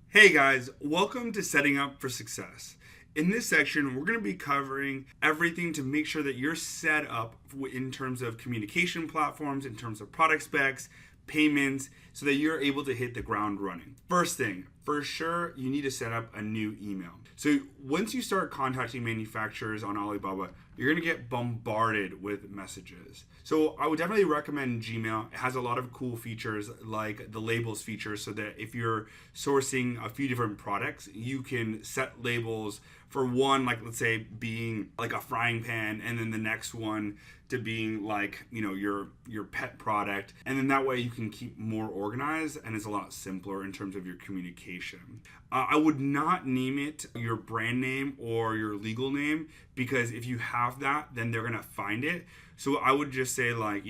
Hey guys, welcome to Setting Up for Success. In this section, we're going to be covering everything to make sure that you're set up in terms of communication platforms, in terms of product specs, payments, so that you're able to hit the ground running. First thing, for sure, you need to set up a new email. So once you start contacting manufacturers on Alibaba, you're going to get bombarded with messages. So I would definitely recommend Gmail. It has a lot of cool features like the labels feature, so that if you're sourcing a few different products, you can set labels for one, like let's say being like a frying pan, and then the next one to being like, your pet product. And then that way you can keep more organized, and it's a lot simpler in terms of your communication. I would not name it your brand name or your legal name, because if you have that, then they're gonna find it. So I would just say like,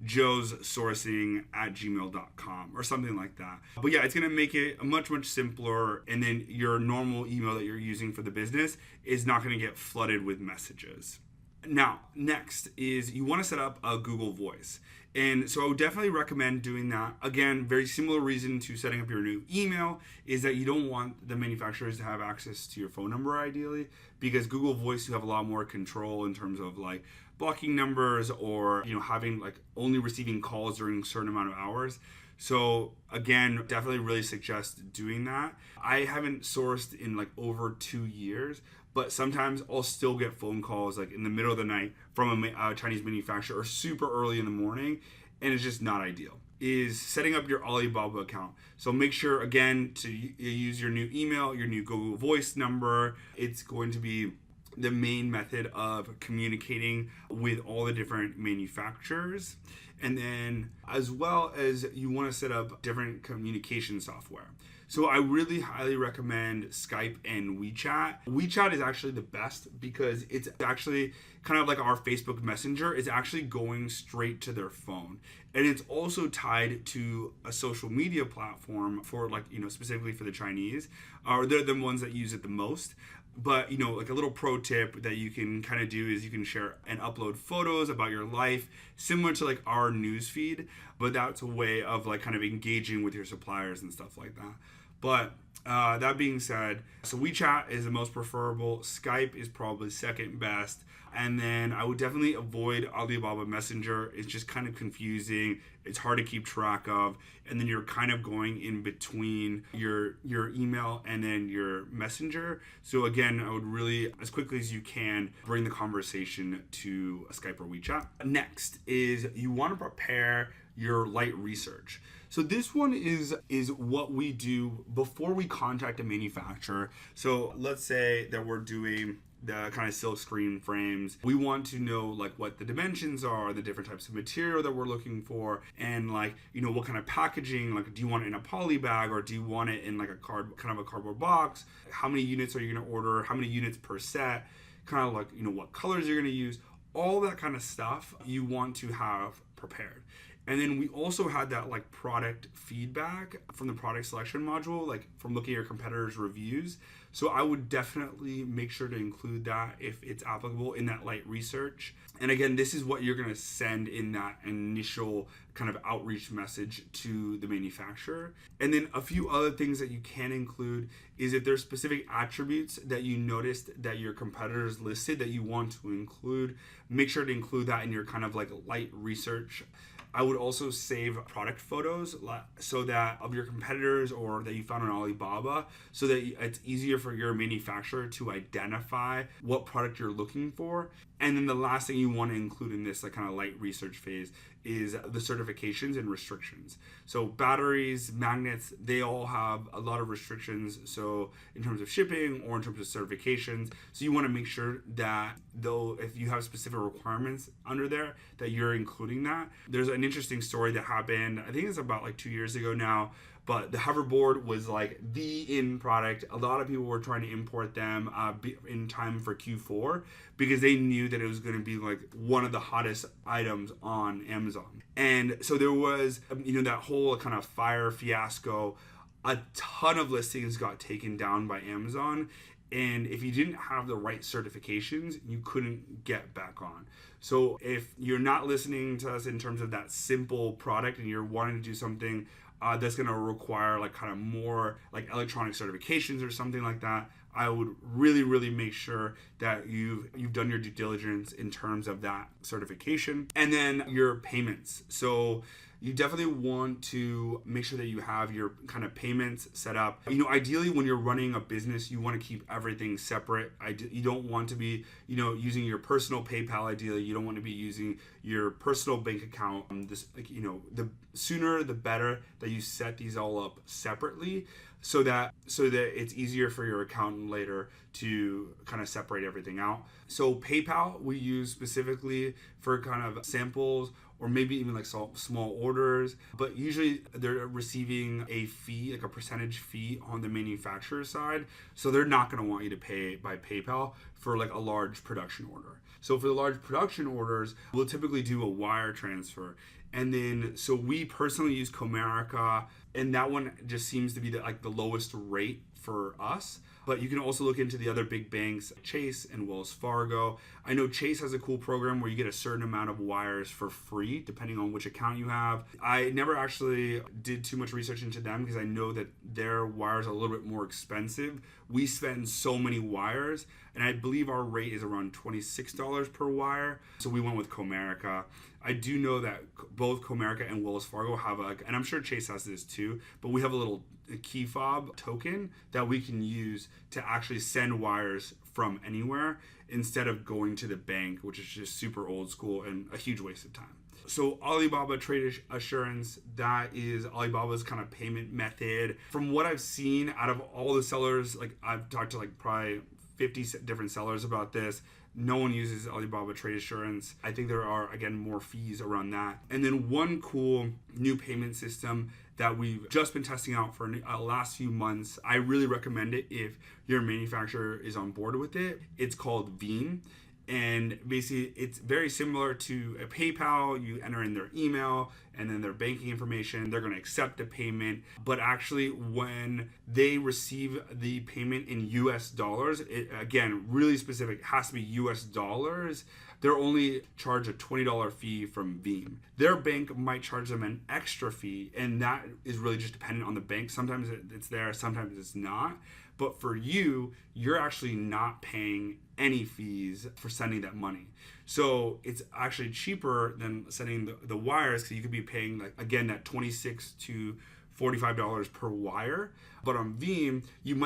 Joe's sourcing at gmail.com or something like that. But yeah, it's gonna make it much simpler, and then your normal email that you're using for the business is not gonna get flooded with messages. Now, next is you want to set up a Google Voice. And so I would definitely recommend doing that. Again, very similar reason to setting up your new email is that you don't want the manufacturers to have access to your phone number ideally, because Google Voice, you have a lot more control in terms of like blocking numbers or, having like only receiving calls during a certain amount of hours. So again, definitely really suggest doing that. I haven't sourced in like over 2 years, but sometimes I'll still get phone calls like in the middle of the night from a Chinese manufacturer or super early in the morning, and it's just not ideal. Is setting up your Alibaba account. So make sure again to use your new email, your new Google Voice number. It's going to be the main method of communicating with all the different manufacturers. And then as well as you want to set up different communication software. So I really highly recommend Skype and WeChat. WeChat is actually the best because it's actually kind of like our Facebook Messenger. It's actually going straight to their phone. And it's also tied to a social media platform for like, specifically for the Chinese. They're the ones that use it the most. But, like a little pro tip that you can kind of do is you can share and upload photos about your life, similar to like our news feed, but that's a way of like kind of engaging with your suppliers and stuff like that. But that being said, so WeChat is the most preferable. Skype is probably second best. And then I would definitely avoid Alibaba Messenger. It's just kind of confusing. It's hard to keep track of. And then you're kind of going in between your email and then your messenger. So again, I would really, as quickly as you can, bring the conversation to Skype or WeChat. Next is you want to prepare your light research. So this one is what we do before we contact a manufacturer. So let's say that we're doing the kind of silk screen frames. We want to know like what the dimensions are, the different types of material that we're looking for, and like, what kind of packaging, like do you want it in a poly bag or do you want it in like a cardboard box? How many units are you going to order? How many units per set? Kind of like, what colors you're going to use, all that kind of stuff you want to have prepared. And then we also had that like product feedback from the product selection module, like from looking at your competitors' reviews. So I would definitely make sure to include that if it's applicable in that light research. And again, this is what you're going to send in that initial kind of outreach message to the manufacturer. And then a few other things that you can include is if there's specific attributes that you noticed that your competitors listed that you want to include, make sure to include that in your kind of like light research. I would also save product photos so that of your competitors or that you found on Alibaba, so that it's easier for your manufacturer to identify what product you're looking for. And then the last thing you want to include in this like kind of light research phase is the certifications and restrictions. So batteries, magnets, they all have a lot of restrictions. So in terms of shipping or in terms of certifications, so you want to make sure that though if you have specific requirements under there, that you're including that. There's an interesting story that happened, I think it's about like 2 years ago now, but the hoverboard was like the in product. A lot of people were trying to import them in time for Q4 because they knew that it was going to be like one of the hottest items on Amazon. And so there was, that whole kind of fire fiasco. A ton of listings got taken down by Amazon. And if you didn't have the right certifications, you couldn't get back on. So if you're not listening to us in terms of that simple product and you're wanting to do something that's going to require like kind of more like electronic certifications or something like that, I would really make sure that you've done your due diligence in terms of that certification. And then your payments. So you definitely want to make sure that you have your kind of payments set up. Ideally when you're running a business, you want to keep everything separate. You don't want to be, using your personal PayPal. Ideally, you don't want to be using your personal bank account. The sooner the better that you set these all up separately, so that it's easier for your accountant later to kind of separate everything out. So PayPal we use specifically for kind of samples or maybe even like small orders, but usually they're receiving a fee, like a percentage fee on the manufacturer side. So they're not going to want you to pay by PayPal for like a large production order. So for the large production orders, we'll typically do a wire transfer. And then, so we personally use Comerica, and that one just seems to be the lowest rate for us. But you can also look into the other big banks, Chase and Wells Fargo. I know Chase has a cool program where you get a certain amount of wires for free, depending on which account you have. I never actually did too much research into them because I know that their wires are a little bit more expensive. We spend so many wires, and I believe our rate is around $26 per wire. So we went with Comerica. I do know that both Comerica and Wells Fargo have and I'm sure Chase has this too, but we have a little key fob token that we can use to actually send wires from anywhere instead of going to the bank, which is just super old school and a huge waste of time. So Alibaba Trade Assurance, that is Alibaba's kind of payment method. From what I've seen out of all the sellers, like I've talked to like probably 50 different sellers about this, no one uses Alibaba Trade Assurance. I think there are, again, more fees around that. And then one cool new payment system that we've just been testing out for the last few months. I really recommend it if your manufacturer is on board with it. It's called Veeam. And basically, it's very similar to a PayPal. You enter in their email and then their banking information. They're going to accept the payment. But actually, when they receive the payment in US dollars, again, really specific, has to be US dollars. They're only charge a $20 fee from Veeam. Their bank might charge them an extra fee, and that is really just dependent on the bank. Sometimes it's there, sometimes it's not. But for you, you're actually not paying any fees for sending that money. So it's actually cheaper than sending the wires, because you could be paying, like, again, that $26 to $45 per wire. But on Veeam, it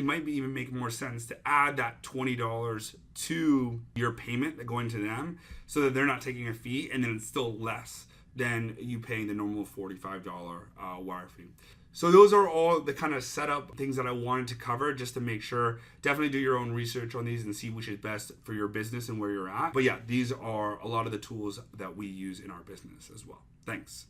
might be even make more sense to add that $20 to your payment that going to them, so that they're not taking a fee, and then it's still less than you paying the normal $45 wire fee. So those are all the kind of setup things that I wanted to cover, just to make sure. Definitely do your own research on these and see which is best for your business and where you're at. But yeah, these are a lot of the tools that we use in our business as well. Thanks.